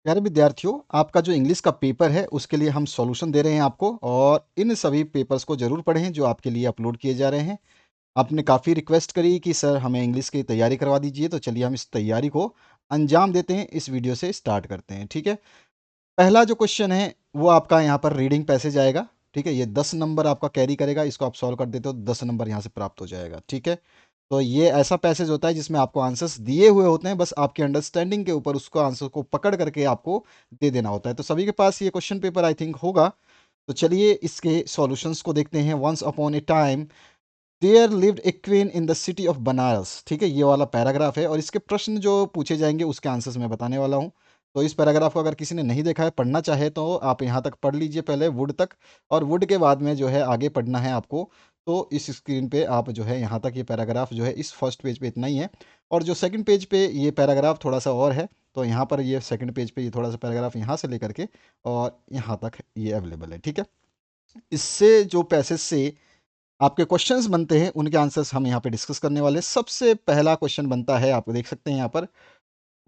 प्यारे विद्यार्थियों, आपका जो इंग्लिश का पेपर है उसके लिए हम सॉल्यूशन दे रहे हैं आपको, और इन सभी पेपर्स को ज़रूर पढ़ें जो आपके लिए अपलोड किए जा रहे हैं। आपने काफ़ी रिक्वेस्ट करी कि सर हमें इंग्लिश की तैयारी करवा दीजिए, तो चलिए हम इस तैयारी को अंजाम देते हैं। इस वीडियो से स्टार्ट करते हैं, ठीक है। पहला जो क्वेश्चन है वो आपका यहाँ पर रीडिंग पैसेज आएगा, ठीक है। ये 10 नंबर आपका कैरी करेगा, इसको आप सॉल्व कर देते हो 10 नंबर यहाँ से प्राप्त हो जाएगा, ठीक है। तो ये ऐसा पैसेज होता है जिसमें आपको आंसर्स दिए हुए होते हैं, बस आपके अंडरस्टैंडिंग के ऊपर उसको आंसर को पकड़ करके आपको दे देना होता है। तो सभी के पास ये क्वेश्चन पेपर आई थिंक होगा। तो चलिए इसके सॉल्यूशंस को देखते हैं। Once upon a time there lived a queen in the city of Banaras, ठीक है। ये वाला पैराग्राफ है और इसके प्रश्न जो पूछे जाएंगे उसके आंसर्स मैं बताने वाला हूँ। तो इस पैराग्राफ को अगर किसी ने नहीं देखा है, पढ़ना चाहे तो आप यहाँ तक पढ़ लीजिए पहले, वुड तक, और वुड के बाद में जो है आगे पढ़ना है आपको। तो इस स्क्रीन पे आप जो है यहाँ तक ये पैराग्राफ जो है इस फर्स्ट पेज पे इतना ही है, और जो सेकंड पेज पे ये पैराग्राफ थोड़ा सा और है। तो यहाँ पर ये सेकंड पेज पे ये थोड़ा सा पैराग्राफ यहाँ से लेकर के और यहाँ तक ये अवेलेबल है, ठीक है। इससे जो पैसेज से आपके क्वेश्चंस बनते हैं उनके आंसर्स हम यहाँ पे डिस्कस करने वाले हैं। सबसे पहला क्वेश्चन बनता है, आपको देख सकते हैं यहाँ पर,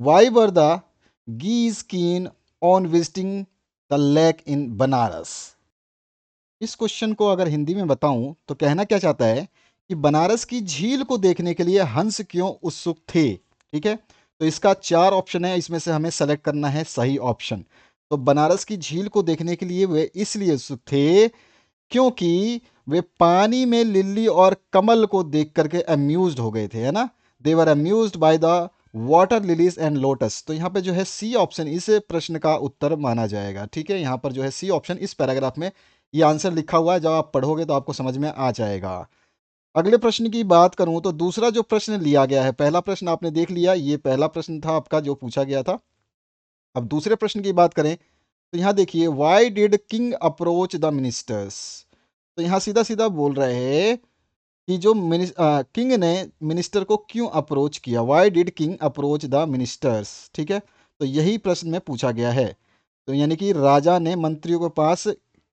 why were the geese keen on visiting the lake in Banaras. इस क्वेश्चन को अगर हिंदी में बताऊं तो कहना क्या चाहता है कि बनारस की झील को देखने के लिए हंस क्यों उत्सुक थे, ठीक है। तो इसका 4 ऑप्शन है, इसमें से हमें सेलेक्ट करना है सही ऑप्शन। तो बनारस की झील को देखने के लिए वे इसलिए उत्सुक थे क्योंकि वे पानी में लिली और कमल को देख करके अम्यूज्ड हो गए थे, है ना। They were amused by the water lilies and lotus. तो यहाँ पे जो है सी ऑप्शन इस प्रश्न का उत्तर माना जाएगा, ठीक है। यहाँ पर जो है सी ऑप्शन इस पैराग्राफ में ये आंसर लिखा हुआ है, जब आप पढ़ोगे तो आपको समझ में आ जाएगा। अगले प्रश्न की बात करूं तो दूसरा जो प्रश्न लिया गया है, पहला प्रश्न आपने देख लिया, ये पहला प्रश्न था आपका जो पूछा गया था। अब दूसरे प्रश्न की बात करें तो यहाँ देखिए, why did king approach the ministers. तो यहाँ सीधा सीधा बोल रहे हैं कि जो किंग ने मिनिस्टर को क्यों अप्रोच किया, why did king approach the ministers, ठीक है। तो यही प्रश्न में पूछा गया है। तो यानी कि राजा ने मंत्रियों के पास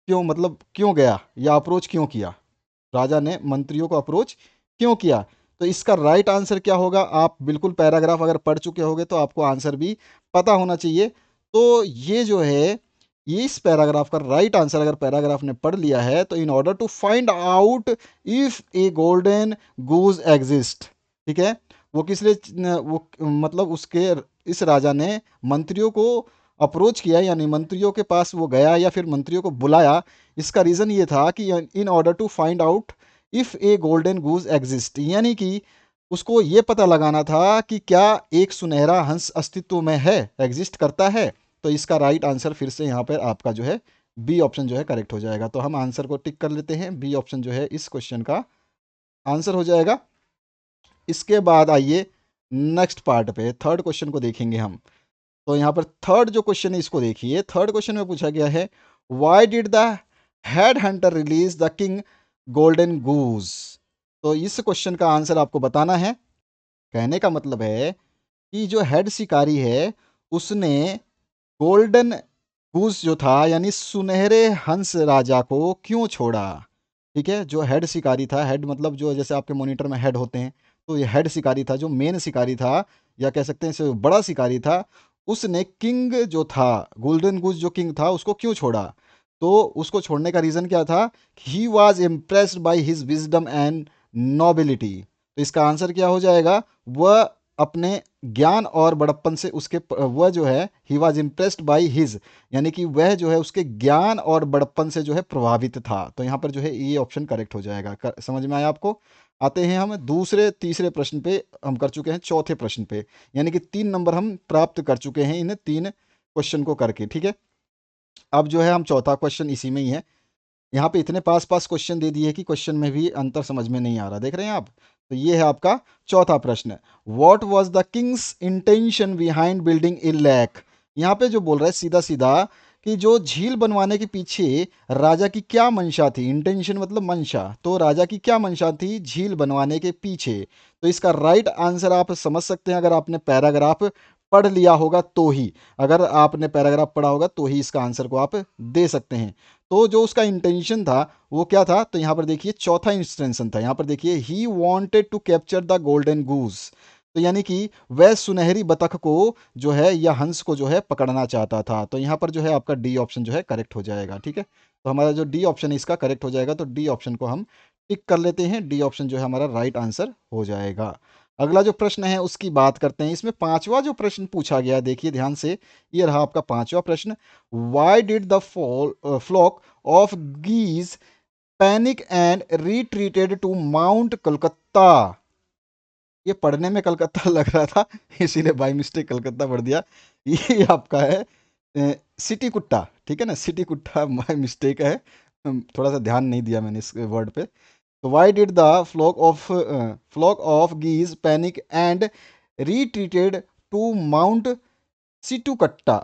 क्यों, मतलब क्यों गया या अप्रोच क्यों किया, राजा ने मंत्रियों को अप्रोच क्यों किया। तो इसका राइट आंसर क्या होगा, आप बिल्कुल पैराग्राफ अगर पढ़ चुके होंगे तो आपको आंसर भी पता होना चाहिए। तो ये जो है, ये इस पैराग्राफ का राइट आंसर अगर पैराग्राफ ने पढ़ लिया है तो in order to find out if a golden goose exist, ठीक है। वो किस लिए वो मतलब उसके इस राजा ने मंत्रियों को अप्रोच किया, यानी मंत्रियों के पास वो गया या फिर मंत्रियों को बुलाया। इसका रीज़न ये था कि in order to find out if a golden goose exist, यानी कि उसको ये पता लगाना था कि क्या एक सुनहरा हंस अस्तित्व में है, एग्जिस्ट करता है। तो इसका राइट आंसर फिर से यहाँ पर आपका जो है बी ऑप्शन जो है करेक्ट हो जाएगा। तो हम आंसर को टिक कर लेते हैं, बी ऑप्शन जो है इस क्वेश्चन का आंसर हो जाएगा। इसके बाद आइए नेक्स्ट पार्ट पे, थर्ड क्वेश्चन को देखेंगे हम। तो यहाँ पर थर्ड जो क्वेश्चन है इसको देखिए। थर्ड क्वेश्चन में पूछा गया है, why did the head hunter release the king golden goose. तो इस क्वेश्चन का आंसर आपको बताना है। कहने का मतलब है कि जो हेड शिकारी है उसने गोल्डन गूस जो था यानी सुनहरे हंस राजा को क्यों छोड़ा, ठीक है। जो हेड शिकारी था, हेड मतलब जो जैसे आपके मॉनिटर में हेड होते हैं, तो ये हेड शिकारी था, जो मेन शिकारी था या कह सकते हैं इसे बड़ा शिकारी था, उसने किंग जो था, गोल्डन गूस जो किंग था, उसको क्यों छोड़ा। तो उसको छोड़ने का रीज़न क्या था, he was impressed by his wisdom and nobility. तो इसका आंसर क्या हो जाएगा, वह अपने ज्ञान और बड़प्पन से उसके वह जो है he was impressed by his, यानी कि वह जो है उसके ज्ञान और बड़प्पन से जो है प्रभावित था। तो यहाँ पर जो है ये ऑप्शन करेक्ट हो जाएगा। समझ में आया आपको। आते हैं हम दूसरे तीसरे प्रश्न पे, हम कर चुके हैं चौथे प्रश्न पे, यानी कि 3 नंबर हम प्राप्त कर चुके हैं इन 3 क्वेश्चन को करके, ठीक है। अब जो है हम चौथा क्वेश्चन इसी में ही है। यहाँ पे इतने पास पास क्वेश्चन दे दिए कि क्वेश्चन में भी अंतर समझ में नहीं आ रहा, देख रहे हैं आप। तो ये है आपका चौथा प्रश्न, what was the Kings intention behind building A lake. यहाँ पे जो बोल रहा है सीधा सीधा कि जो झील बनवाने के पीछे राजा की क्या मंशा थी, इंटेंशन मतलब मंशा, तो राजा की क्या मंशा थी झील बनवाने के पीछे। तो इसका राइट आंसर आप समझ सकते हैं अगर आपने पैराग्राफ पढ़ लिया होगा तो ही, अगर आपने पैराग्राफ पढ़ा होगा तो ही इसका आंसर को आप दे सकते हैं। तो जो उसका इंटेंशन था वो क्या था, तो यहाँ पर देखिए चौथा इंटेंशन था, यहाँ पर देखिए he wanted to capture the golden goose. तो यानी कि वह सुनहरी बतख को जो है या हंस को जो है पकड़ना चाहता था। तो यहाँ पर जो है आपका डी ऑप्शन जो है करेक्ट हो जाएगा। ठीक है, तो हमारा जो डी ऑप्शन है इसका करेक्ट हो जाएगा। तो डी ऑप्शन को हम टिक कर लेते हैं, डी ऑप्शन जो है हमारा राइट आंसर हो जाएगा। अगला जो प्रश्न है उसकी बात करते हैं। इसमें पांचवा जो प्रश्न पूछा गया, देखिए ध्यान से, ये रहा आपका पांचवा प्रश्न। Why did the flock of geese panic and retreated to mount Calcutta? ये पढ़ने में कलकत्ता लग रहा था, इसीलिए बाई मिस्टेक कलकत्ता पढ़ दिया। ये आपका है सिटी कुट्टा। ठीक है ना, सिटी कुट्टा बाई मिस्टेक है, थोड़ा सा ध्यान नहीं दिया मैंने इस वर्ड पे। तो why did the flock of geese panic and retreated to mount Cittakuta?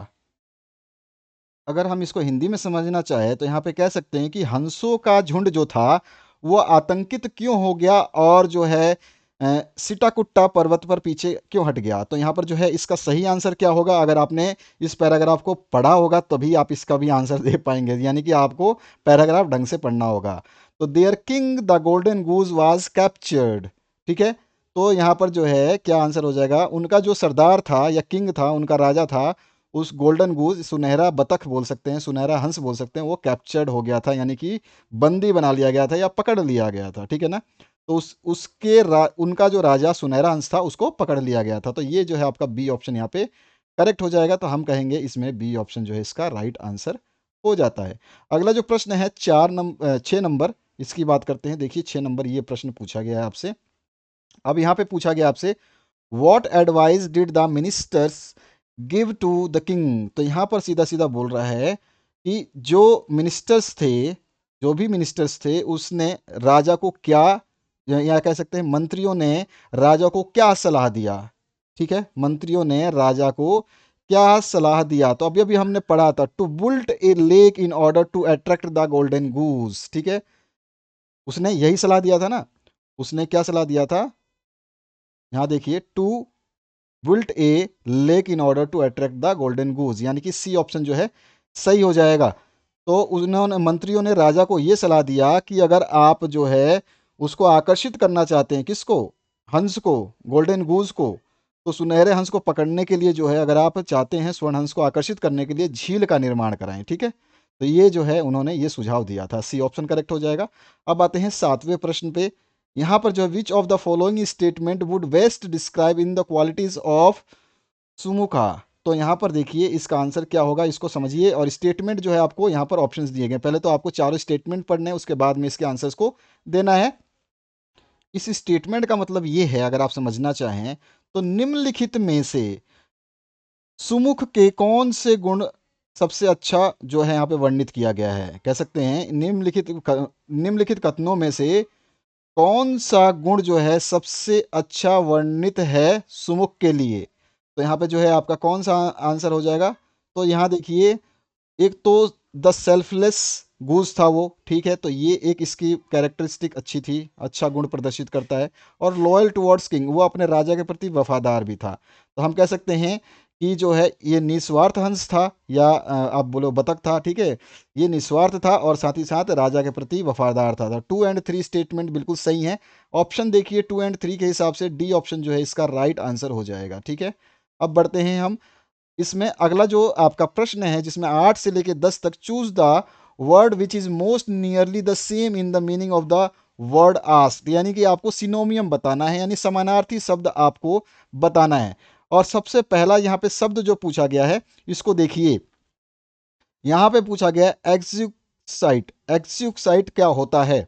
अगर हम इसको हिंदी में समझना चाहे तो यहाँ पे कह सकते हैं कि हंसों का झुंड जो था वो आतंकित क्यों हो गया और जो है सिटाकुट्टा पर्वत पर पीछे क्यों हट गया। तो यहाँ पर जो है इसका सही आंसर क्या होगा, अगर आपने इस पैराग्राफ को पढ़ा होगा तभी आप इसका भी आंसर दे पाएंगे, यानी कि आपको पैराग्राफ ढंग से पढ़ना होगा। तो there king the golden goose was captured. ठीक है, तो यहाँ पर जो है क्या आंसर हो जाएगा, उनका जो सरदार था या किंग था, उनका राजा था, उस गोल्डन गूज, सुनहरा बतख बोल सकते हैं, सुनहरा हंस बोल सकते हैं, वो कैप्चर्ड हो गया था, यानी कि बंदी बना लिया गया था या पकड़ लिया गया था। ठीक है ना, तो उनका जो राजा सुनहरा हंस था उसको पकड़ लिया गया था। तो ये जो है आपका बी ऑप्शन यहाँ पे करेक्ट हो जाएगा। तो हम कहेंगे इसमें बी ऑप्शन जो है इसका राइट आंसर हो जाता है। अगला जो प्रश्न है 6 नंबर, इसकी बात करते हैं। देखिए 6 नंबर ये प्रश्न पूछा गया है आपसे। अब यहाँ पे पूछा गया आपसे, what advice did the ministers give to the king? तो यहाँ पर सीधा सीधा बोल रहा है कि जो मिनिस्टर्स थे, जो भी मिनिस्टर्स थे, उसने राजा को क्या, या कह सकते हैं मंत्रियों ने राजा को क्या सलाह दिया। ठीक है, मंत्रियों ने राजा को क्या सलाह दिया। तो अभी अभी हमने पढ़ा था, to built a lake in order to attract the golden goose. ठीक है, उसने यही सलाह दिया था ना, उसने क्या सलाह दिया था, यहाँ देखिए, to built a lake in order to attract the golden goose, यानी कि सी ऑप्शन जो है सही हो जाएगा। तो उन्होंने, मंत्रियों ने राजा को यह सलाह दिया कि अगर आप जो है उसको आकर्षित करना चाहते हैं, किसको, हंस को, गोल्डन गूज को, तो सुनहरे हंस को पकड़ने के लिए जो है, अगर आप चाहते हैं स्वर्ण हंस को आकर्षित करने के लिए झील का निर्माण कराएं। ठीक है, तो ये जो है उन्होंने ये सुझाव दिया था, सी ऑप्शन करेक्ट हो जाएगा। अब आते हैं 7वें प्रश्न पे। यहाँ पर जो है, which of the following statement would best describe in the qualities of Sumukha? तो यहाँ पर देखिए इसका आंसर क्या होगा, इसको समझिए। और स्टेटमेंट जो है आपको यहाँ पर ऑप्शंस दिए गए, पहले तो आपको चारों स्टेटमेंट पढ़ने हैं, उसके बाद में इसके आंसर्स को देना है। इस स्टेटमेंट का मतलब ये है, अगर आप समझना चाहें तो, निम्नलिखित में से सुमुख के कौन से गुण सबसे अच्छा जो है यहाँ पे वर्णित किया गया है। कह सकते हैं निम्नलिखित कथनों में से कौन सा गुण जो है सबसे अच्छा वर्णित है सुमुख के लिए। तो यहाँ पे जो है आपका कौन सा आंसर हो जाएगा। तो यहाँ देखिए, एक तो द सेल्फलेस गूज था वो, ठीक है, तो ये एक इसकी कैरेक्टरिस्टिक अच्छी थी, अच्छा गुण प्रदर्शित करता है। और लॉयल टुवर्ड्स किंग, वो अपने राजा के प्रति वफादार भी था। तो हम कह सकते हैं कि जो है ये निस्वार्थ हंस था, या आप बोलो बतख था। ठीक है, ये निस्वार्थ था और साथ ही साथ राजा के प्रति वफादार था। 2 एंड 3 स्टेटमेंट बिल्कुल सही है। ऑप्शन देखिए 2 एंड 3 के हिसाब से डी ऑप्शन जो है इसका राइट आंसर हो जाएगा। ठीक है, अब बढ़ते हैं हम इसमें। अगला जो आपका प्रश्न है जिसमें 8 से लेके 10 तक, choose the word which is most nearly the same in the meaning of the word asked, यानी कि आपको सिनोमियम बताना है, यानी समानार्थी शब्द आपको बताना है। और सबसे पहला यहाँ पे शब्द जो पूछा गया है, इसको देखिए, यहाँ पे पूछा गया है एक्सिक्साइट। एक्सिक्साइट क्या होता है?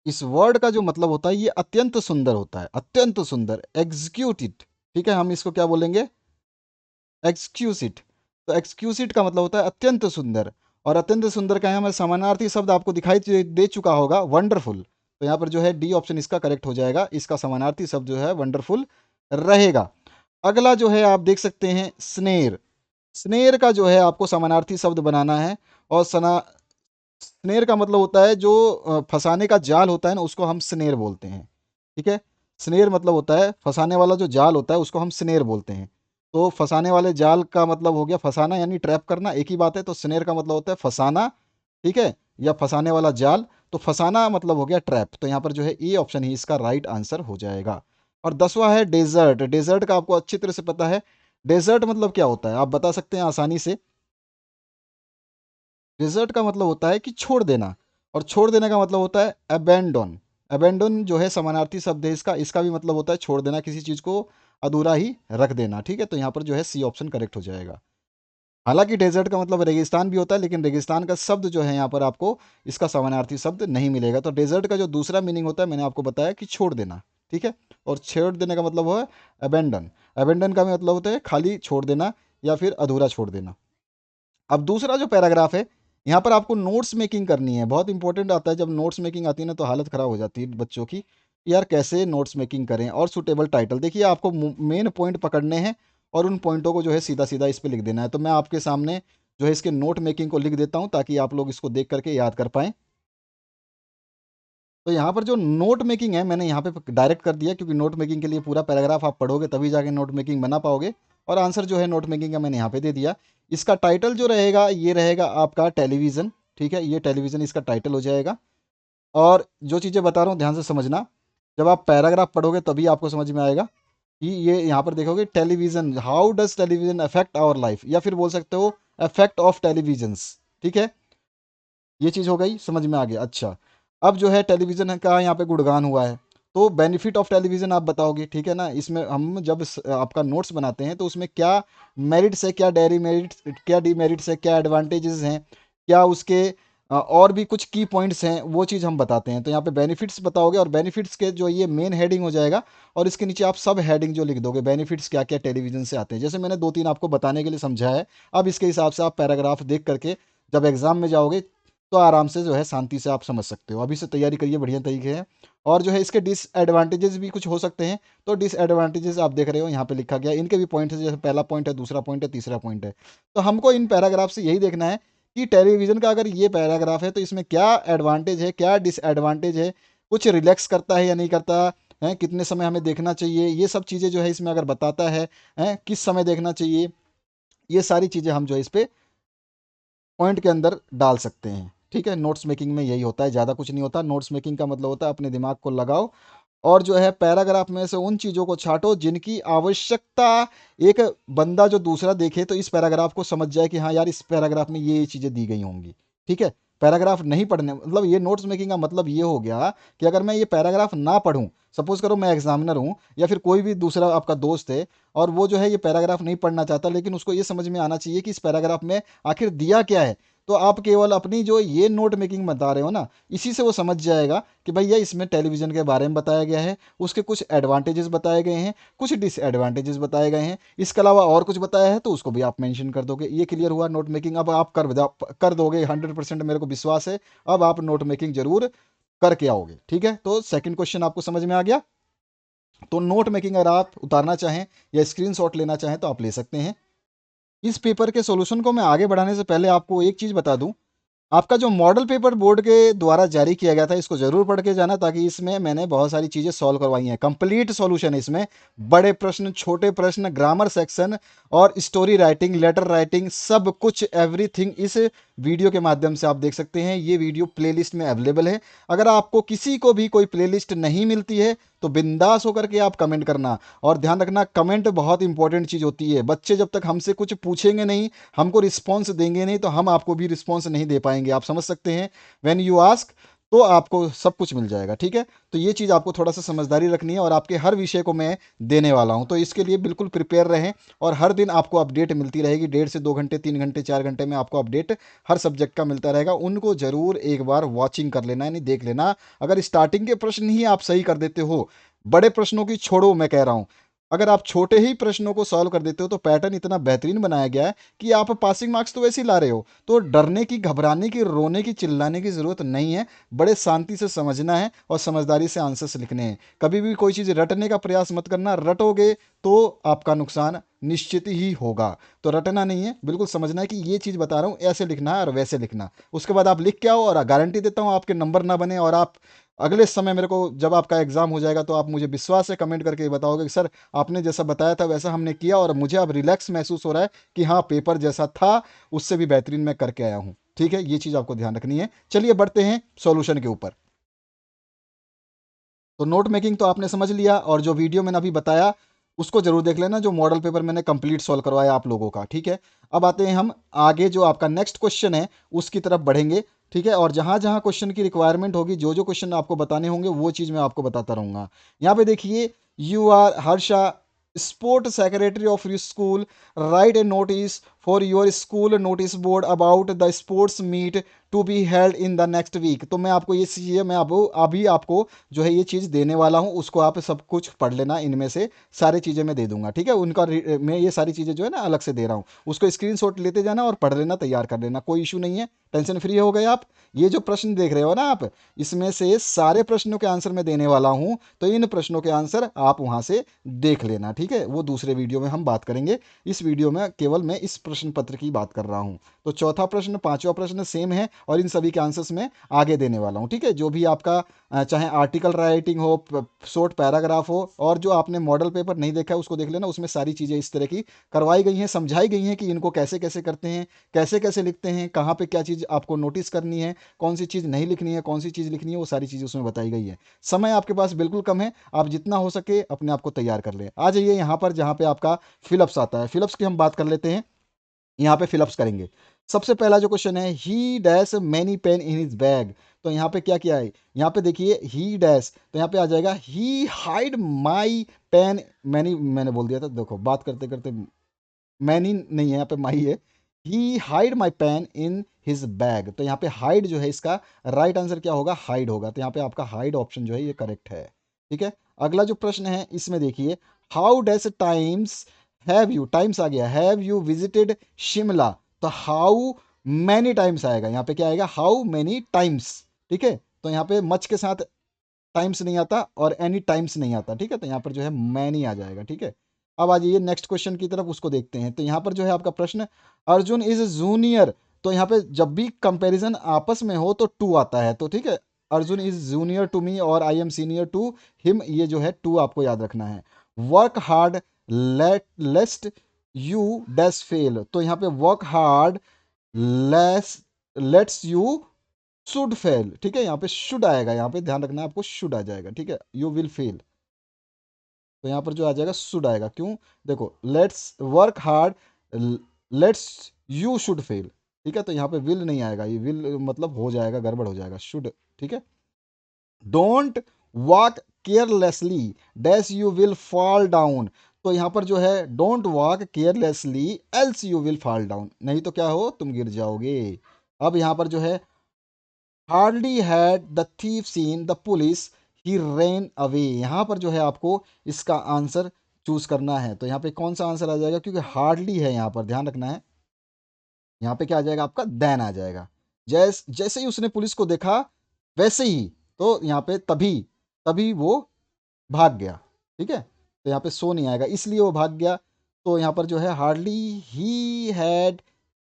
इस वर्ड का जो मतलब होता है, ये अत्यंत सुंदर होता है, अत्यंत सुंदर, एग्जीक्यूटिड। ठीक है, हम इसको क्या बोलेंगे, एक्सक्यूसिट। तो एक्सक्यूसिट का मतलब होता है अत्यंत सुंदर। और अत्यंत सुंदर का यहाँ मैं समानार्थी शब्द आपको दिखाई दे चुका होगा, वंडरफुल। तो यहाँ पर जो है डी ऑप्शन इसका करेक्ट हो जाएगा, इसका समानार्थी शब्द जो है वंडरफुल रहेगा। अगला जो है आप देख सकते हैं स्नेर। स्नेर का जो है आपको समानार्थी शब्द बनाना है। और स्नेर का मतलब होता है जो फंसाने का जाल होता है ना, उसको हम स्नेर बोलते हैं। ठीक है, स्नेर मतलब होता है फंसाने वाला जो जाल होता है, उसको हम स्नेर बोलते हैं। तो फंसाने वाले जाल का मतलब हो गया फंसाना, यानी ट्रैप करना, एक ही बात है। तो स्नेर का मतलब होता है फंसाना, ठीक है, या फंसाने वाला जाल। तो फंसाना मतलब हो गया ट्रैप। तो यहाँ पर जो है ए ऑप्शन ही इसका राइट आंसर हो जाएगा। और 10वां है डेजर्ट। डेजर्ट का आपको अच्छी तरह से पता है, डेजर्ट मतलब क्या होता है, आप बता सकते हैं आसानी से? डेजर्ट का मतलब होता है कि छोड़ देना, और छोड़ देने का मतलब होता है अबेंडन। अबेंडन जो है समानार्थी शब्द है इसका, इसका भी मतलब होता है छोड़ देना, किसी चीज़ को अधूरा ही रख देना। ठीक है, तो यहाँ पर जो है सी ऑप्शन करेक्ट हो जाएगा। हालांकि डेजर्ट का मतलब रेगिस्तान भी होता है, लेकिन रेगिस्तान का शब्द जो है यहाँ पर आपको इसका समानार्थी शब्द नहीं मिलेगा। तो डेजर्ट का जो दूसरा मीनिंग होता है मैंने आपको बताया कि छोड़ देना। ठीक है, और छोड़ देने का मतलब है अबेंडन। अबेंडन का भी मतलब होता है खाली छोड़ देना या फिर अधूरा छोड़ देना। अब दूसरा जो पैराग्राफ है, यहाँ पर आपको नोट्स मेकिंग करनी है। बहुत इंपॉर्टेंट आता है, जब नोट्स मेकिंग आती है ना तो हालत ख़राब हो जाती है बच्चों की, यार कैसे नोट्स मेकिंग करें। और सूटेबल टाइटल देखिए, आपको मेन पॉइंट पकड़ने हैं और उन पॉइंटों को जो है सीधा सीधा इस पर लिख देना है। तो मैं आपके सामने जो है इसके नोट मेकिंग को लिख देता हूँ ताकि आप लोग इसको देख करके याद कर पाएँ। तो यहाँ पर जो नोट मेकिंग है मैंने यहाँ पे डायरेक्ट कर दिया, क्योंकि नोट मेकिंग के लिए पूरा पैराग्राफ आप पढ़ोगे तभी जाके नोट मेकिंग बना पाओगे। और आंसर जो है नोट मेकिंग का मैंने यहाँ पे दे दिया। इसका टाइटल जो रहेगा ये रहेगा आपका टेलीविज़न। ठीक है, ये टेलीविज़न इसका टाइटल हो जाएगा। और जो चीज़ें बता रहा हूँ ध्यान से समझना, जब आप पैराग्राफ पढ़ोगे तभी आपको समझ में आएगा कि ये यहाँ पर देखोगे television, how does television affect our life, या फिर बोल सकते हो अफेक्ट ऑफ टेलीविजन्स। ठीक है, ये चीज़ हो गई, समझ में आ गया। अच्छा, अब जो है टेलीविज़न का यहाँ पे गुणगान हुआ है, तो बेनिफिट ऑफ टेलीविज़न आप बताओगे। ठीक है ना, इसमें हम जब आपका नोट्स बनाते हैं तो उसमें क्या मेरिट्स है, क्या डेरीमेरिट्स, क्या डीमेरिट्स है, क्या एडवांटेजेस हैं, क्या उसके और भी कुछ की पॉइंट्स हैं, वो चीज़ हम बताते हैं। तो यहाँ पे बेनिफिट्स बताओगे, और बेनिफिट्स के जो ये मेन हेडिंग हो जाएगा, और इसके नीचे आप सब हेडिंग जो लिख दोगे, बेनिफिट्स क्या क्या टेलीविज़न से आते हैं। जैसे मैंने दो तीन आपको बताने के लिए समझा है, अब इसके हिसाब से आप पैराग्राफ देख करके जब एग्ज़ाम में जाओगे तो आराम से जो है शांति से आप समझ सकते हो। अभी से तैयारी करिए बढ़िया तरीके है। और जो है इसके डिसएडवांटेजेस भी कुछ हो सकते हैं, तो डिसएडवांटेजेस आप देख रहे हो यहाँ पे लिखा गया है। इनके भी पॉइंट है, जैसे पहला पॉइंट है, दूसरा पॉइंट है, तीसरा पॉइंट है। तो हमको इन पैराग्राफ से यही देखना है कि टेलीविज़न का अगर ये पैराग्राफ है तो इसमें क्या एडवांटेज है, क्या डिसएडवांटेज है, कुछ रिलैक्स करता है या नहीं करता है, कितने समय हमें देखना चाहिए, ये सब चीज़ें जो है इसमें अगर बताता है किस समय देखना चाहिए, ये सारी चीज़ें हम जो है इस पे पॉइंट के अंदर डाल सकते हैं। ठीक है, नोट्स मेकिंग में यही होता है, ज़्यादा कुछ नहीं होता। नोट्स मेकिंग का मतलब होता है अपने दिमाग को लगाओ और जो है पैराग्राफ में से उन चीज़ों को छांटो जिनकी आवश्यकता एक बंदा जो दूसरा देखे तो इस पैराग्राफ को समझ जाए कि हाँ यार इस पैराग्राफ में ये चीज़ें दी गई होंगी। ठीक है, पैराग्राफ नहीं पढ़ने मतलब ये नोट्स मेकिंग का मतलब ये हो गया कि अगर मैं ये पैराग्राफ ना पढूं, सपोज करो मैं एग्जामिनर हूँ या फिर कोई भी दूसरा आपका दोस्त है, और वो जो है ये पैराग्राफ नहीं पढ़ना चाहता, लेकिन उसको ये समझ में आना चाहिए कि इस पैराग्राफ में आखिर दिया क्या है, तो आप केवल अपनी जो ये नोट मेकिंग बता रहे हो ना, इसी से वो समझ जाएगा कि भैया इसमें टेलीविज़न के बारे में बताया गया है, उसके कुछ एडवांटेजेस बताए गए हैं, कुछ डिसएडवांटेजेस बताए गए हैं, इसके अलावा और कुछ बताया है तो उसको भी आप मेंशन कर दोगे। ये क्लियर हुआ नोट मेकिंग। अब आप कर दोगे 100%, मेरे को विश्वास है। अब आप नोट मेकिंग जरूर करके आओगे। ठीक है, तो सेकंड क्वेश्चन आपको समझ में आ गया। तो नोट मेकिंग अगर आप उतारना चाहें या स्क्रीनशॉट लेना चाहें तो आप ले सकते हैं। इस पेपर के सॉल्यूशन को मैं आगे बढ़ाने से पहले आपको एक चीज़ बता दूं, आपका जो मॉडल पेपर बोर्ड के द्वारा जारी किया गया था इसको जरूर पढ़ के जाना, ताकि इसमें मैंने बहुत सारी चीज़ें सॉल्व करवाई हैं। कंप्लीट सॉल्यूशन है इसमें, बड़े प्रश्न, छोटे प्रश्न, ग्रामर सेक्शन और स्टोरी राइटिंग, लेटर राइटिंग, सब कुछ एवरीथिंग इस वीडियो के माध्यम से आप देख सकते हैं। ये वीडियो प्लेलिस्ट में अवेलेबल है। अगर आपको किसी को भी कोई प्लेलिस्ट नहीं मिलती है तो बिंदास होकर के आप कमेंट करना। और ध्यान रखना, कमेंट बहुत इंपॉर्टेंट चीज़ होती है। बच्चे जब तक हमसे कुछ पूछेंगे नहीं, हमको रिस्पॉन्स देंगे नहीं, तो हम आपको भी रिस्पॉन्स नहीं दे पाएंगे। आप समझ सकते हैं, व्हेन यू आस्क तो आपको सब कुछ मिल जाएगा। ठीक है, तो ये चीज़ आपको थोड़ा सा समझदारी रखनी है, और आपके हर विषय को मैं देने वाला हूँ, तो इसके लिए बिल्कुल प्रिपेयर रहें। और हर दिन आपको अपडेट मिलती रहेगी, 1.5 से 2 घंटे, 3 घंटे, 4 घंटे में आपको अपडेट हर सब्जेक्ट का मिलता रहेगा। उनको जरूर एक बार वॉचिंग कर लेना, यानी देख लेना। अगर स्टार्टिंग के प्रश्न ही आप सही कर देते हो, बड़े प्रश्नों की छोड़ो, मैं कह रहा हूँ, अगर आप छोटे ही प्रश्नों को सॉल्व कर देते हो तो पैटर्न इतना बेहतरीन बनाया गया है कि आप पासिंग मार्क्स तो वैसे ही ला रहे हो। तो डरने की, घबराने की, रोने की, चिल्लाने की ज़रूरत नहीं है। बड़े शांति से समझना है और समझदारी से आंसर्स लिखने हैं। कभी भी कोई चीज़ रटने का प्रयास मत करना, रटोगे तो आपका नुकसान निश्चित ही होगा। तो रटना नहीं है, बिल्कुल समझना है कि ये चीज़ बता रहा हूँ, ऐसे लिखना है और वैसे लिखना। उसके बाद आप लिख के आओ, और गारंटी देता हूँ आपके नंबर ना बने, और आप अगले समय मेरे को जब आपका एग्जाम हो जाएगा तो आप मुझे विश्वास से कमेंट करके बताओगे कि सर आपने जैसा बताया था वैसा हमने किया, और मुझे अब रिलैक्स महसूस हो रहा है कि हाँ पेपर जैसा था उससे भी बेहतरीन मैं करके आया हूँ। ठीक है, ये चीज़ आपको ध्यान रखनी है। चलिए बढ़ते हैं सॉल्यूशन के ऊपर। तो नोट मेकिंग तो आपने समझ लिया, और जो वीडियो मैंने अभी बताया उसको जरूर देख लेना, जो मॉडल पेपर मैंने कंप्लीट सॉल्व करवाया आप लोगों का। ठीक है, अब आते हैं हम आगे, जो आपका नेक्स्ट क्वेश्चन है उसकी तरफ बढ़ेंगे। ठीक है, और जहां जहां क्वेश्चन की रिक्वायरमेंट होगी, जो जो क्वेश्चन आपको बताने होंगे वो चीज़ मैं आपको बताता रहूंगा। यहाँ पे देखिए, you are Harsha, sport secretary of your school, write a notice for your school notice board about the sports meet to be held in the next week. तो मैं आपको ये चीज़ें, मैं आपको अभी आपको जो है ये चीज़ देने वाला हूँ, उसको आप सब कुछ पढ़ लेना, इनमें से सारी चीज़ें मैं दे दूंगा। ठीक है, मैं ये सारी चीज़ें जो है ना अलग से दे रहा हूँ, उसको स्क्रीनशॉट लेते जाना और पढ़ लेना, तैयार कर लेना, कोई इशू नहीं है, टेंशन फ्री हो गए आप। ये जो प्रश्न देख रहे हो ना आप, इसमें से सारे प्रश्नों के आंसर मैं देने वाला हूँ, तो इन प्रश्नों के आंसर आप वहाँ से देख लेना। ठीक है, वो दूसरे वीडियो में हम बात करेंगे, इस वीडियो में केवल मैं इस प्रश्न पत्र की बात कर रहा हूँ। तो चौथा प्रश्न, पांचवा प्रश्न सेम है, और इन सभी के आंसर्स मैं आगे देने वाला हूँ। ठीक है, जो भी आपका चाहे आर्टिकल राइटिंग हो, शॉर्ट पैराग्राफ हो, और जो आपने मॉडल पेपर नहीं देखा है उसको देख लेना, उसमें सारी चीज़ें इस तरह की करवाई गई हैं, समझाई गई हैं कि इनको कैसे कैसे करते हैं, कैसे कैसे लिखते हैं, कहाँ पे क्या चीज़ आपको नोटिस करनी है, कौन सी चीज़ नहीं लिखनी है, कौन सी चीज़ लिखनी है, वो सारी चीज़ें उसमें बताई गई है। समय आपके पास बिल्कुल कम है, आप जितना हो सके अपने आप को तैयार कर लें। आ जाइए यहाँ पर, जहाँ पे आपका फिलअप्स आता है, फिलअप्स की हम बात कर लेते हैं। यहाँ पे फिलअप्स करेंगे। सबसे पहला जो क्वेश्चन है, ही dash many pen in his bag. तो यहाँ पे क्या किया है, यहाँ पे देखिए ही डैश, तो यहाँ पे आ जाएगा ही हाइड माई पेन मैनी, मैंने बोल दिया था, देखो बात करते करते मैनी नहीं है, यहाँ पे माई है। He hide my pen in his bag, तो यहाँ पे हाइड जो है इसका राइट आंसर क्या होगा, हाइड होगा, तो यहाँ पे आपका हाइड ऑप्शन जो है ये करेक्ट है। ठीक है, अगला जो प्रश्न है इसमें देखिए, how dash times have you, times आ गया, हैव यू विजिटेड शिमला, तो हाउ मैनी टाइम्स आएगा, यहाँ पे क्या आएगा, हाउ मैनी टाइम्स। ठीक है, तो यहाँ पे मच के साथ टाइम्स नहीं आता और एनी टाइम्स नहीं आता। ठीक है, तो यहाँ पर जो है मैनी आ जाएगा। ठीक है, अब आ जाइए नेक्स्ट क्वेश्चन की तरफ, उसको देखते हैं। तो यहाँ पर जो है आपका प्रश्न, अर्जुन इज जूनियर, तो यहाँ पे जब भी कंपैरिजन आपस में हो तो टू आता है, तो ठीक है, Arjun is junior to me और I am senior to him, ये जो है टू आपको याद रखना है। Work hard lest you dash fail, तो यहाँ पे work hard less let's you should fail. ठीक है, यहाँ पे शुड आएगा, यहाँ पे ध्यान रखना है आपको, शुड आ जाएगा। ठीक है, यू विल फेल, तो यहाँ पर जो आ जाएगा शुड आएगा, क्यों, देखो let's work hard let's you should fail. ठीक है, तो यहाँ पे विल नहीं आएगा, ये विल मतलब हो जाएगा, गड़बड़ हो जाएगा, शुड। ठीक है, don't walk carelessly dash you will fall down, तो यहाँ पर जो है don't walk carelessly else you will fall down, नहीं तो क्या हो, तुम गिर जाओगे। अब यहाँ पर जो है, hardly had the thief scene the police he ran away, यहाँ पर जो है आपको इसका आंसर चूज करना है। तो यहाँ पे कौन सा आंसर आ जाएगा, क्योंकि हार्डली है, यहाँ पर ध्यान रखना है, यहाँ पे क्या आ जाएगा आपका, देन आ जाएगा। जैसे ही उसने पुलिस को देखा, वैसे ही, तो यहाँ पे तभी तभी वो भाग गया। ठीक है, तो यहाँ पे सो नहीं आएगा, इसलिए वो भाग गया। तो यहाँ पर जो है hardly he had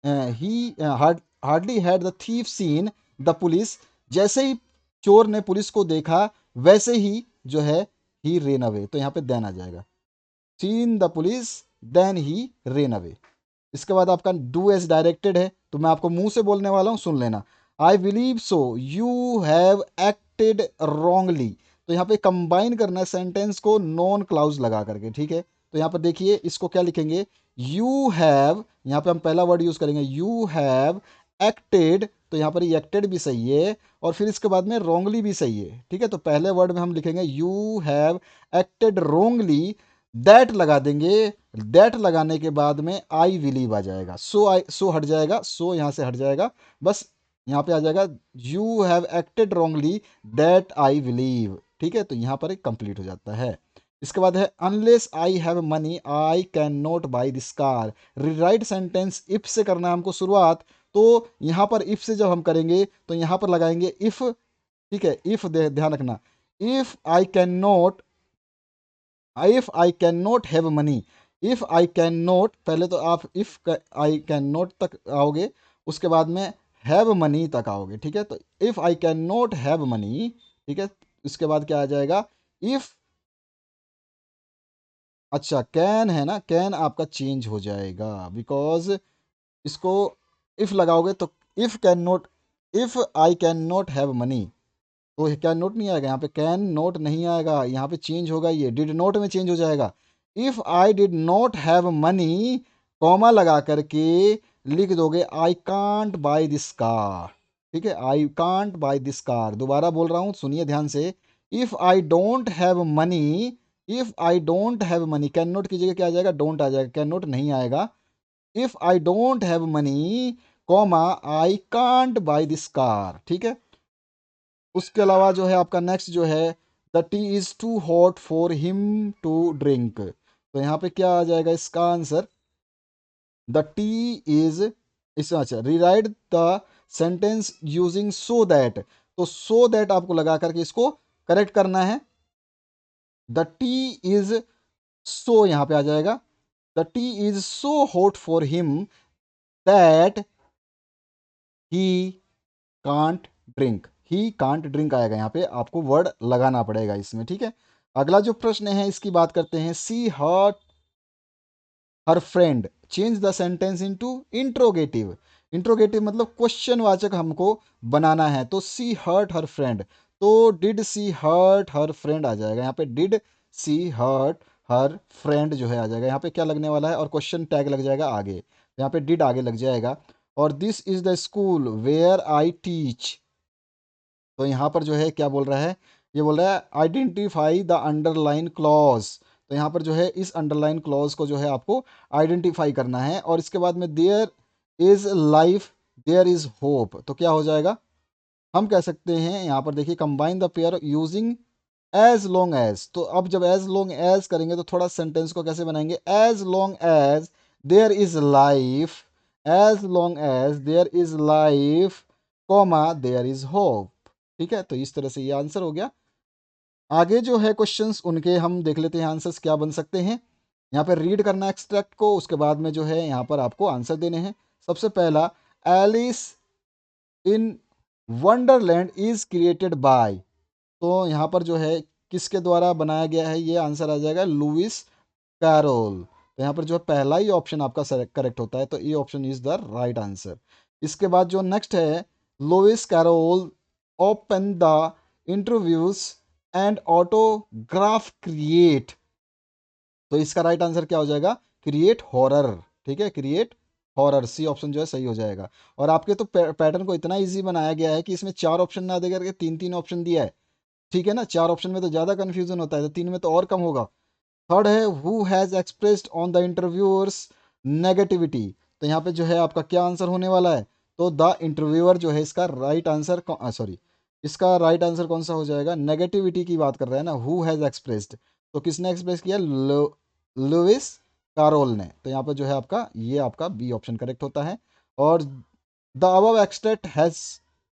he hardly had the thief scene the police, जैसे ही चोर ने पुलिस को देखा, वैसे ही जो है ही रेन अवे, तो यहाँ पे देन आ जाएगा, seen the police then he ran away. इसके बाद आपका डू एज डायरेक्टेड है, तो मैं आपको मुंह से बोलने वाला हूं, सुन लेना। I believe so you have acted wrongly, तो यहाँ पे कंबाइन करना है सेंटेंस को नॉन क्लाउज लगा करके। ठीक है, तो यहाँ पर देखिए इसको क्या लिखेंगे, यू हैव, यहाँ पे हम पहला वर्ड यूज करेंगे, यू हैव एक्टेड, तो यहाँ पर एक्टेड भी सही है, और फिर इसके बाद में रोंगली भी सही है। ठीक है, तो पहले वर्ड में हम लिखेंगे you have acted wrongly, that लगा देंगे, दैट लगाने के बाद में आई विलीव आ जाएगा, सो हट जाएगा, सो यहाँ से हट जाएगा, बस यहाँ पे आ जाएगा you have acted wrongly that I believe. ठीक है, तो यहाँ पर एक कंप्लीट हो जाता है। इसके बाद है unless I have money I can not by this car, rewrite sentence if से करना है हमको शुरुआत, तो यहाँ पर इफ से जब हम करेंगे तो यहाँ पर लगाएंगे इफ। ठीक है, इफ ध्यान रखना, if I can not, if I can not have money, if I can not, पहले तो आप इफ आई कैन नॉट तक आओगे, उसके बाद में हैव मनी तक आओगे। ठीक है, तो if I can not have money, ठीक है, उसके बाद क्या आ जाएगा, इफ, अच्छा कैन है ना, कैन आपका चेंज हो जाएगा, बिकॉज इसको इफ लगाओगे तो if can not, if I can not have money, तो कैन नॉट नहीं आएगा, यहाँ पे कैन नॉट नहीं आएगा, यहाँ पे चेंज होगा, ये डिड नॉट में चेंज हो जाएगा। If I did not have money, comma लगा करके लिख दोगे I can't by this car. ठीक है, I can't by this car. दोबारा बोल रहा हूँ, सुनिए ध्यान से। If I don't have money, if I don't have money, can not की जगह क्या आ जाएगा, डोंट आ जाएगा, कैन नॉट नहीं आएगा। If I don't have money, comma I can't by this car. ठीक है, उसके अलावा जो है आपका नेक्स्ट जो है, the tea is too hot for him to drink. तो यहाँ पे क्या आ जाएगा इसका आंसर, द टी इज, इस अच्छा rewrite the sentence using so that. तो सो दैट आपको लगा करके इसको करेक्ट करना है। द टी इज सो यहाँ पे आ जाएगा, the T is so hot for him that he can't drink. He can't drink आएगा, यहाँ पे आपको वर्ड लगाना पड़ेगा इसमें। ठीक है, अगला जो प्रश्न है इसकी बात करते हैं। She her her friend, change the sentence into interrogative. Interrogative मतलब क्वेश्चन वाचक हमको बनाना है। तो सी हर्ट हर फ्रेंड, तो did she hurt her friend आ जाएगा, यहाँ पे did she hurt her friend जो है आ जाएगा। यहाँ पे क्या लगने वाला है, और क्वेश्चन टैग लग जाएगा आगे, यहाँ पे डिड आगे लग जाएगा। और this is the school where I teach. तो यहाँ पर जो है क्या बोल रहा है, ये बोल रहा है आइडेंटिफाई द अंडरलाइन क्लॉज। तो यहाँ पर जो है इस अंडरलाइन क्लॉज को जो है आपको आइडेंटिफाई करना है। और इसके बाद में there is life, there is hope, तो क्या हो जाएगा, हम कह सकते हैं यहाँ पर देखिए, combine the pair using as long as. तो अब जब एज लॉन्ग एज करेंगे तो थोड़ा सेंटेंस को कैसे बनाएंगे, as long as there is life, as long as there is life, comma there is hope. ठीक है, तो इस तरह से ये आंसर हो गया। आगे जो है क्वेश्चंस उनके हम देख लेते हैं आंसर्स क्या बन सकते हैं। यहाँ पर रीड करना एक्सट्रैक्ट को, उसके बाद में जो है यहाँ पर आपको आंसर देने हैं। सबसे पहला, Alice in Wonderland is created by. तो यहाँ पर जो है किसके द्वारा बनाया गया है, ये आंसर आ जाएगा लुइस कैरोल। तो यहाँ पर जो है पहला ही ऑप्शन आपका करेक्ट होता है, तो ये option is the right answer. इसके बाद जो नेक्स्ट है, Lewis Carroll open the interviews and autograph create. तो इसका राइट आंसर क्या हो जाएगा, क्रिएट हॉरर। ठीक है, क्रिएट हॉरर, सी ऑप्शन जो है सही हो जाएगा। और आपके तो पैटर्न को इतना इजी बनाया गया है कि इसमें 4 ऑप्शन ना दे करके 3-3 ऑप्शन दिया है। ठीक है ना, 4 ऑप्शन में तो ज़्यादा कन्फ्यूजन होता है, तो 3 में तो और कम होगा। थर्ड है, who has expressed on the interviewers negativity. तो यहाँ पे जो है आपका क्या आंसर होने वाला है, तो द इंटरव्यूअर जो है इसका राइट आंसर, सॉरी, इसका राइट आंसर कौन सा हो जाएगा, नेगेटिविटी की बात कर रहा है ना, हु हैज़ एक्सप्रेस्ड। तो किसने एक्सप्रेस किया, लुइस कैरोल ने। तो यहाँ पर जो है आपका, ये आपका बी ऑप्शन करेक्ट होता है। और the above extract has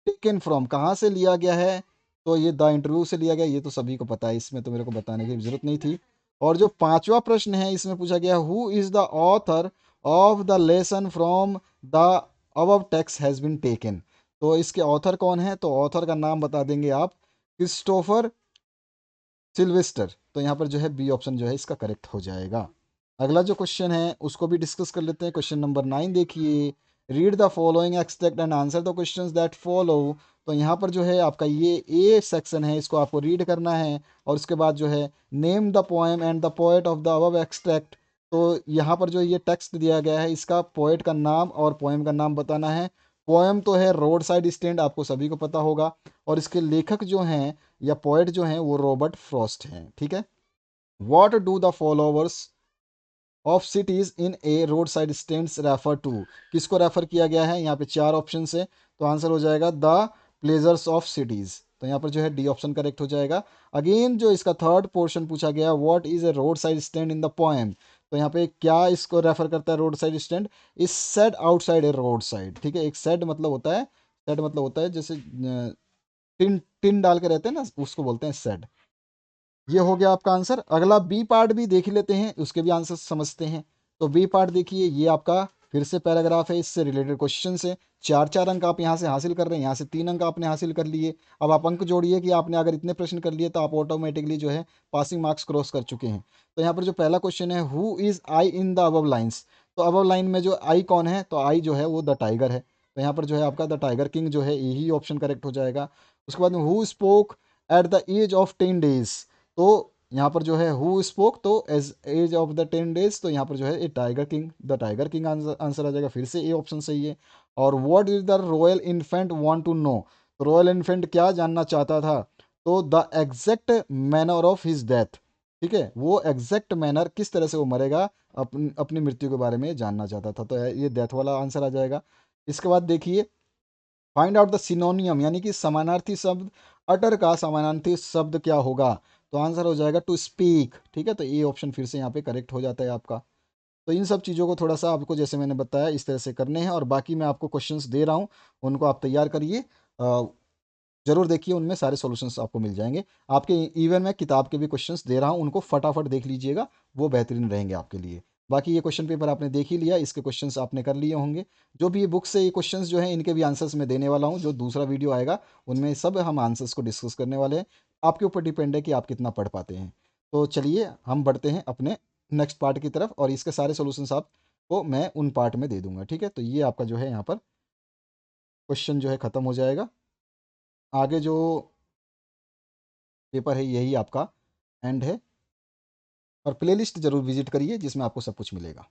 taken from, कहाँ से लिया गया है, तो ये द इंटरव्यू से लिया गया, ये तो सभी को पता है, इसमें तो मेरे को बताने की जरूरत नहीं थी। और जो पांचवा प्रश्न है इसमें पूछा गया, who is the author of the lesson from the above text has been taken. तो इसके ऑथर कौन है, तो ऑथर का नाम बता देंगे आप, क्रिस्टोफर सिल्वेस्टर। तो यहाँ पर जो है बी ऑप्शन जो है इसका करेक्ट हो जाएगा। अगला जो क्वेश्चन है उसको भी डिस्कस कर लेते हैं। क्वेश्चन नंबर 9 देखिए, read the following extract and answer the questions that follow. तो यहाँ पर जो है आपका ये ए सेक्शन है, इसको आपको रीड करना है। और उसके बाद जो है name the poem and the poet of the above extract. तो यहाँ पर जो ये टेक्स्ट दिया गया है, इसका पोएट का नाम और पोएम का नाम बताना है। पोएम तो है रोड साइड स्टैंड, आपको सभी को पता होगा। और इसके लेखक जो हैं या पोएट जो हैं वो रॉबर्ट फ्रॉस्ट हैं। ठीक है, what do the followers of cities in a road side stands refer to. किसको रेफर किया गया है, यहाँ पे 4 ऑप्शन है, तो आंसर हो जाएगा द प्लेजर्स ऑफ सिटीज। तो यहाँ पर जो है डी ऑप्शन करेक्ट हो जाएगा। अगेन जो इसका थर्ड पोर्शन पूछा गया, what is a road side stand in the poem. तो यहाँ पे क्या इसको रेफर करता है road side stand, is said outside A road side. ठीक है, एक सेड मतलब होता है, सेड मतलब होता है जैसे टिन टिन डाल के रहते हैं ना, उसको बोलते हैं सेड। ये हो गया आपका आंसर। अगला बी पार्ट भी देख लेते हैं, उसके भी आंसर समझते हैं। तो बी पार्ट देखिए, ये आपका फिर से पैराग्राफ है, इससे रिलेटेड क्वेश्चन है। 4-4 अंक आप यहाँ से हासिल कर रहे हैं, यहाँ से 3 अंक आपने हासिल कर लिए। अब आप अंक जोड़िए कि आपने अगर इतने प्रश्न कर लिए तो आप ऑटोमेटिकली जो है पासिंग मार्क्स क्रॉस कर चुके हैं। तो यहाँ पर जो पहला क्वेश्चन है, who is I in the above lines. तो अबव लाइन में जो आई कौन है, तो आई जो है वो द टाइगर है। तो यहाँ पर जो है आपका द टाइगर किंग जो है यही ऑप्शन करेक्ट हो जाएगा। उसके बाद में who spoke at the age of 10 days, तो यहाँ पर जो है हु स्पोक तो age age of the 10 days, तो यहाँ पर जो है A tiger king, the tiger king answer आ जाएगा। फिर से ए ऑप्शन सही है। और what is the royal infant want to know, royal infant क्या जानना चाहता था, तो the exact manner of his death, ठीक है, वो एग्जैक्ट मैनर किस तरह से वो मरेगा अपनी मृत्यु के बारे में जानना चाहता था, तो ये डेथ वाला आंसर आ जाएगा। इसके बाद देखिए फाइंड आउट द सिनोनियम, यानी कि समानार्थी शब्द, अटर का समानार्थी शब्द क्या होगा, तो आंसर हो जाएगा टू स्पीक, ठीक है। तो ये ऑप्शन फिर से यहाँ पे करेक्ट हो जाता है आपका। तो इन सब चीज़ों को थोड़ा सा आपको जैसे मैंने बताया इस तरह से करने हैं, और बाकी मैं आपको क्वेश्चंस दे रहा हूँ, उनको आप तैयार करिए। जरूर देखिए, उनमें सारे सॉल्यूशंस आपको मिल जाएंगे। आपके इवन मैं किताब के भी क्वेश्चंस दे रहा हूँ, उनको फटाफट देख लीजिएगा, वो बेहतरीन रहेंगे आपके लिए। बाकी ये क्वेश्चन पेपर आपने देख ही लिया, इसके क्वेश्चंस आपने कर लिए होंगे। जो भी ये बुक से ये क्वेश्चंस जो हैं इनके भी आंसर्स मैं देने वाला हूँ, जो दूसरा वीडियो आएगा उनमें सब हम आंसर्स को डिस्कस करने वाले हैं। आपके ऊपर डिपेंड है कि आप कितना पढ़ पाते हैं। तो चलिए हम बढ़ते हैं अपने नेक्स्ट पार्ट की तरफ, और इसके सारे सोल्यूशंस आपको मैं उन पार्ट में दे दूंगा, ठीक है। तो ये आपका जो है यहाँ पर क्वेश्चन जो है ख़त्म हो जाएगा। आगे जो पेपर है यही आपका एंड है। और प्लेलिस्ट जरूर विजिट करिए जिसमें आपको सब कुछ मिलेगा।